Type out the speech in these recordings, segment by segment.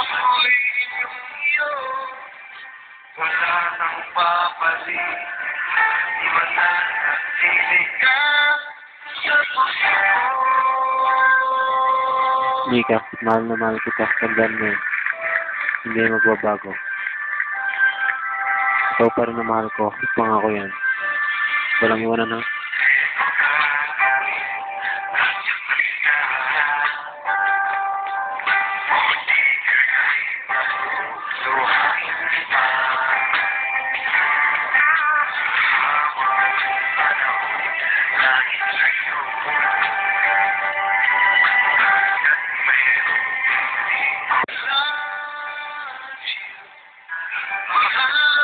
Ako'y inyong iyo, wala nang papalit. Mananatili ka sa puso ko. Mika, mahal na mahal kita. Tandaan mo yun. Hindi magbabago. Ikaw pa rin na mahal ko. Pangako yan. Walang iwanan ha.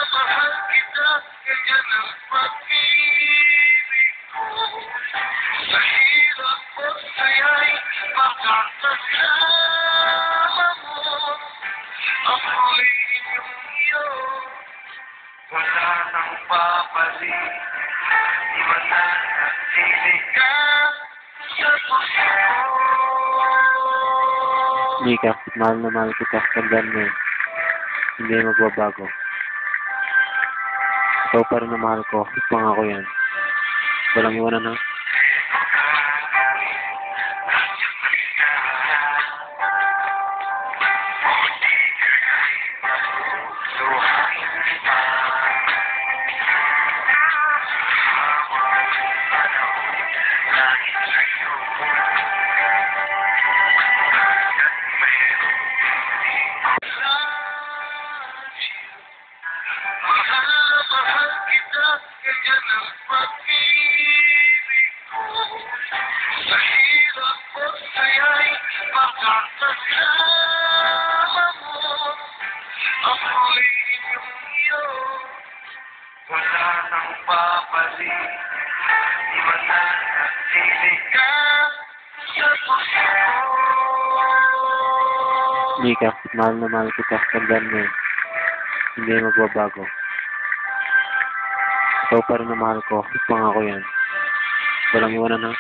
Mahal kita, ganyan ang pag-ibig ko. Sa hirap o saya'y makakasama mo. Ako'y inyong iyo, wala nang papalit. Mananatili ka sa puso ko. Mika, mahal na mahal kita. Tandaan mo yun. Hindi magbabago. Ikaw pa rin na mahal ko. Pangako yan. Walang iwanan ha. Mahal kita, ganyan ang pag-ibig ko. Sa hirap o saya'y makakasama mo. Ako'y inyong iyo, wala nang papalit. Mananatili ka sa puso ko. Mika, mahal na mahal kita. Tandaan mo yun. Hindi magbabago. Ikaw pa rin na mahal ko. Pangako yan. Walang iwanan ha.